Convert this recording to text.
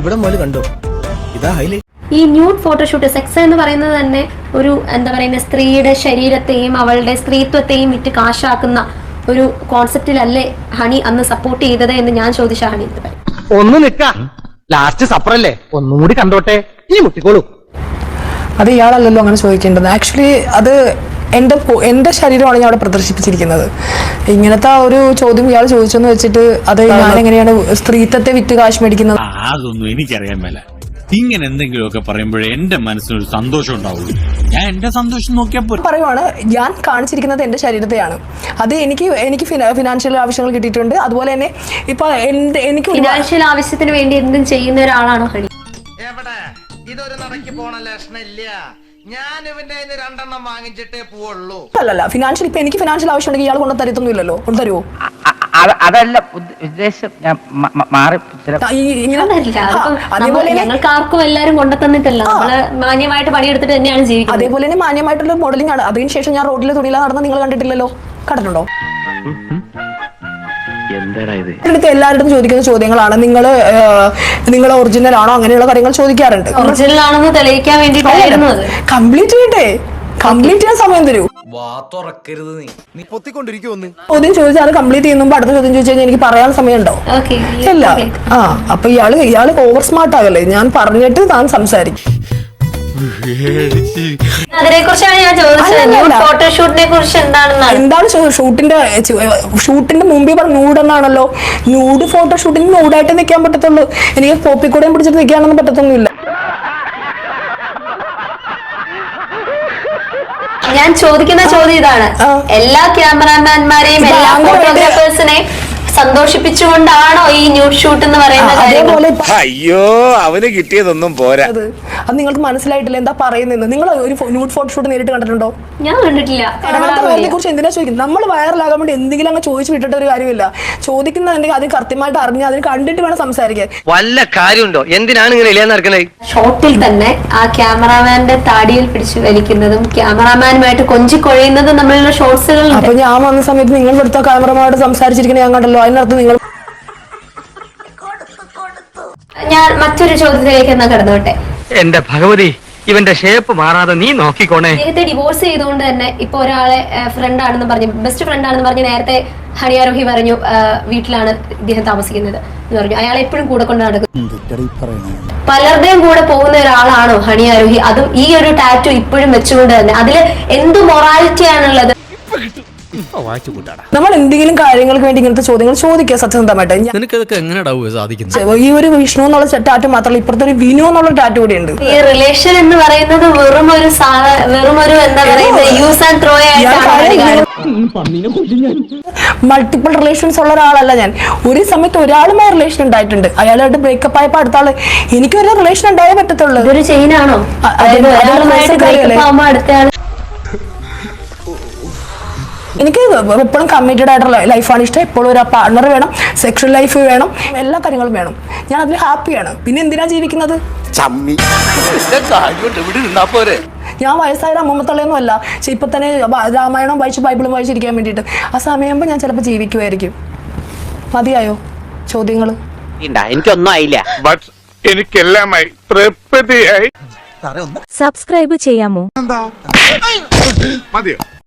ഇവിടെ മുതൽ കണ്ടോ, ഇതാ ഹൈലൈറ്റ്. ഈ ന്യൂഡ് ഫോട്ടോഷൂട്ട്, സെക്സ് എന്ന് പറയുന്നത് തന്നെ ഒരു എന്താ പറയുന്ന സ്ത്രീയുടെ ശരീരത്തെയും അവളുടെ സ്ത്രീത്വത്തെയും വിറ്റ് കാശാക്കുന്ന ഒരു കോൺസെപ്റ്റിലല്ലേ ഹണി അന്ന് സപ്പോർട്ട് ചെയ്തത് എന്ന് ഞാൻ ചോദിച്ച ഹണി ഒന്ന് നിക്ക, ലാസ്റ്റ് സപ്പറല്ലേ, ഒന്നും കൂടി കണ്ടോട്ടെ, ഇനി മുട്ടിക്കോളൂ. അത് ഇയാളല്ലല്ലോ അങ്ങനെ ചോദിക്കേണ്ടത്. ആക്ച്വലി അത് എന്റെ ശരീരമാണ് ഞാൻ അവിടെ പ്രദർശിപ്പിച്ചിരിക്കുന്നത്. ഇങ്ങനത്തെ ഒരു ചോദ്യം ഇയാൾ ചോദിച്ചെന്ന് വെച്ചിട്ട് അത് ഞാൻ എങ്ങനെയാണ് സ്ത്രീത്വത്തെ വിറ്റ് കാശ് മേടിക്കുന്നത്? അതൊന്നും എനിക്കറിയാൻ മേല. ഇങ്ങനെ എന്തെങ്കിലുമൊക്കെ പറയുമ്പോഴേ എന്റെ മനസ്സിനൊരു സന്തോഷം ഉണ്ടാവുള്ളൂ. ഞാൻ എന്റെ സന്തോഷം നോക്കിയപ്പോൾ പറയുവാണ്, ഞാൻ കാണിച്ചിരിക്കുന്നത് എന്റെ ശരീരത്തെയാണ്. അത് എനിക്ക് ഫിനാൻഷ്യൽ ആവശ്യങ്ങൾ കിട്ടിയിട്ടുണ്ട്. അതുപോലെ തന്നെ ഇപ്പൊ എനിക്ക് ഫിനാൻഷ്യൽ ആവശ്യത്തിന് വേണ്ടി എന്തും ചെയ്യുന്ന ഒരാളാണോ ഹണി? ഇതൊരു നടക്ക് പോണ ലക്ഷണില്ല. ഞാൻ ഇവന്റെ രണ്ടെണ്ണം വാങ്ങിച്ചിട്ടേ പോവുള്ളൂ. അല്ലല്ല, ഫിനാൻഷ്യൽ ഇപ്പൊ എനിക്ക് ഫിനാൻഷ്യൽ ആവശ്യമുണ്ടെങ്കിൽ ഇയാൾ കൊണ്ട് തരത്തൊന്നുമില്ലല്ലോ. കൊണ്ട് തരുമോ? അതല്ല ഉദ്ദേശം, ഞാൻ മാറി. അതേപോലെ ഞങ്ങൾക്ക് ആർക്കും എല്ലാരും കൊണ്ടുതന്നിട്ടല്ല, നമ്മള് മാന്യമായിട്ട് പണിയെടുത്തിട്ട് തന്നെയാണ് ജീവിക്കുന്നത്. അതേപോലെ തന്നെ മാന്യമായിട്ടുള്ള മോഡലിംഗ് ആണ്. അതിനുശേഷം ഞാൻ റോഡിൽ തുണിയില നടന്ന നിങ്ങൾ കണ്ടിട്ടില്ലല്ലോ, കണ്ടിട്ടുണ്ടോ? എല്ലാവരും ചോദിക്കുന്ന ചോദ്യങ്ങളാണ്. നിങ്ങൾ ഒറിജിനൽ ആണോ, അങ്ങനെയുള്ള കാര്യങ്ങൾ ചോദിക്കാറുണ്ട്. ഒറിജിനൽ ആണെന്ന് തെളിയിക്കാൻ വേണ്ടിയിട്ടായിരുന്നു. കംപ്ലീറ്റ് ചെയ്യട്ടെ, കംപ്ലീറ്റ് ചെയ്യാൻ സമയം തരൂ. നീ പൊത്തിക്കൊണ്ടിരിക്കുവന്ന് ചോദ്യം ചോദിച്ചാൽ അത് കംപ്ലീറ്റ് ചെയ്യുമ്പോ അടുത്ത ചോദ്യം ചോദിച്ചു കഴിഞ്ഞാൽ എനിക്ക് പറയാൻ സമയമുണ്ടോ? ഇല്ല. അപ്പൊ ഇയാള് ഓവർ സ്മാർട്ട് ആകല്ലേ. ഞാൻ പറഞ്ഞിട്ട് താൻ സംസാരിക്കും. അതിനെ കുറിച്ചാണ് ഞാൻ ചോദിച്ചത്. ഫോട്ടോഷൂട്ടിനെ കുറിച്ച് എന്താണ് ഷൂട്ടിന്റെ മുമ്പേ പറഞ്ഞ ന്യൂഡ് എന്നാണല്ലോ. ന്യൂഡ് ഫോട്ടോഷൂട്ടിന് ന്യൂഡായിട്ട് നിൽക്കാൻ പറ്റത്തുള്ളൂ. എനിക്ക് പോപ്പിക്കൂടെയും പിടിച്ചിട്ട് നിൽക്കാനൊന്നും പറ്റത്തൊന്നുമില്ല. ഞാൻ ചോദിക്കുന്ന ചോദ്യം ഇതാണ്, എല്ലാ ക്യാമറാമാൻമാരെയും എല്ലാ ഫോട്ടോഗ്രാഫേഴ്സിനെയും സന്തോഷിപ്പിച്ചുകൊണ്ടാണോ ഈ ന്യൂഡ് ഷൂട്ട് എന്ന് പറയുന്നത്? അയ്യോ, അവന് കിട്ടിയതൊന്നും പോരാ. അത് നിങ്ങൾക്ക് മനസ്സിലായിട്ടില്ല എന്താ പറയുന്നത്. നിങ്ങൾ ഒരു ന്യൂഡ് ഫോട്ടോഷൂട്ട് നേരിട്ട് കണ്ടിട്ടുണ്ടോ? ഞാൻ കണ്ടിട്ടില്ല. അതിനെ കുറിച്ച് എന്തിനാ ചോദിക്കുന്നത്? നമ്മൾ വൈറലാകാൻ വേണ്ടി എന്തെങ്കിലും അങ്ങ് ചോദിച്ചു വിട്ടിട്ട് ഒരു കാര്യമില്ല. ചോദിക്കുന്നുണ്ടെങ്കിൽ അതിന് കൃത്യമായിട്ട് അറിഞ്ഞ് അതിന് കണ്ടിട്ട് വേണം സംസാരിക്കാൻ. വല്ല കാര്യമുണ്ടോ? എന്തിനാണ് ഇങ്ങനെ ഇല്ലാന്ന് നടക്കുന്നത്? ഷോട്ടിൽ തന്നെ ആ ക്യാമറാമാന്റെ താടിയിൽ പിടിച്ചു വലിക്കുന്നതും ക്യാമറാമാനുമായിട്ട് കൊഞ്ചിക്കൊഴയുന്നതും തമ്മിലുള്ള ഷോട്ട്സുകൾ. അപ്പൊ ഞാൻ വന്ന സമയത്ത് നിങ്ങൾ എടുത്ത ക്യാമറമാനോട് സംസാരിച്ചിരിക്കുന്നത് ഞാൻ കണ്ടല്ലോ. അതിനകത്ത് നിങ്ങൾ ഞാൻ മറ്റൊരു ചോദ്യത്തിലേക്ക് എന്നാ കടന്നോട്ടെ. എന്റെ ഭഗവതി, ഇവന്റെ ഷേപ്പ് മാറാതെ നീ നോക്കിക്കോണേ. നേരത്തെ ഡിവോഴ്സ് ചെയ്തുകൊണ്ട് തന്നെ ഇപ്പൊ ഒരാളെ ഫ്രണ്ട് ആണെന്ന് പറഞ്ഞു, ബെസ്റ്റ് ഫ്രണ്ട് ആണെന്ന് പറഞ്ഞ് നേരത്തെ ഹണി ആരോഹി പറഞ്ഞു വീട്ടിലാണ് ഇദ്ദേഹം താമസിക്കുന്നത് എന്ന് പറഞ്ഞു. അയാളെ എപ്പോഴും കൂടെ കൊണ്ട് നടക്കും. പലരുടെയും കൂടെ പോകുന്ന ഒരാളാണോ ഹണി ആരോഹി? അതും ഈ ഒരു ടാറ്റു ഇപ്പോഴും വെച്ചുകൊണ്ട് തന്നെ. അതില് എന്ത് മൊറാലിറ്റി ആണുള്ളത്? നമ്മൾ എന്തെങ്കിലും കാര്യങ്ങൾക്ക് വേണ്ടി ഇങ്ങനത്തെ ചോദ്യങ്ങൾ ചോദിക്കുക സത്യസന്ധമായിട്ട്. ഈ ഒരു വിഷ്ണു എന്നുള്ള ടാറ്റു മാത്രമല്ല, ഇപ്പുറത്തെ ഒരു വിനു എന്നുള്ള ടാറ്റു കൂടി ഉണ്ട്. ഈ റിലേഷൻ എന്ന് പറയുന്നത് വെറും ഒരു എന്താ പറയുന്നത് യൂസ് ആൻഡ് ത്രോ ആയിട്ട്. മൾട്ടിപ്പിൾ റിലേഷൻസ് ഉള്ള ഒരാളല്ല ഞാൻ. ഒരു സമയത്ത് ഒരാളുമായി റിലേഷൻ ഉണ്ടായിട്ടുണ്ട്. അയാളായിട്ട് ബ്രേക്കപ്പ് ആയപ്പോ അടുത്ത ആള് എനിക്കൊരു റിലേഷൻ ഉണ്ടായേ പറ്റത്തുള്ളൂ. ഒരു ചെയിനാണോ? എനിക്ക് എപ്പോഴും കമ്മിറ്റഡ് ആയിട്ടുള്ള ലൈഫാണ് ഇഷ്ടം. എപ്പോഴും ഒരു പാർട്ണർ വേണം, സെക്ഷൽ ലൈഫ് വേണം, എല്ലാ കാര്യങ്ങളും വേണം. ഞാൻ അതിൽ ഹാപ്പിയാണ്. പിന്നെ എന്തിനാ ജീവിക്കുന്നത്? ഞാൻ വയസ്സായ അമ്മമ്മത്തള്ളയൊന്നും അല്ല. പക്ഷെ ഇപ്പൊ തന്നെ രാമായണം വായിച്ച് ബൈബിളും വായിച്ചിരിക്കാൻ വേണ്ടിയിട്ട് ആ സമയമാകുമ്പോൾ ഞാൻ ചിലപ്പോൾ ജീവിക്കുമായിരിക്കും. മതിയായോ ചോദ്യങ്ങൾ? എനിക്കൊന്നും ആയില്ല. എനിക്കെല്ലാമായി തൃപ്തിയായി. സബ്സ്ക്രൈബ് ചെയ്യാമോ? മതിയോ?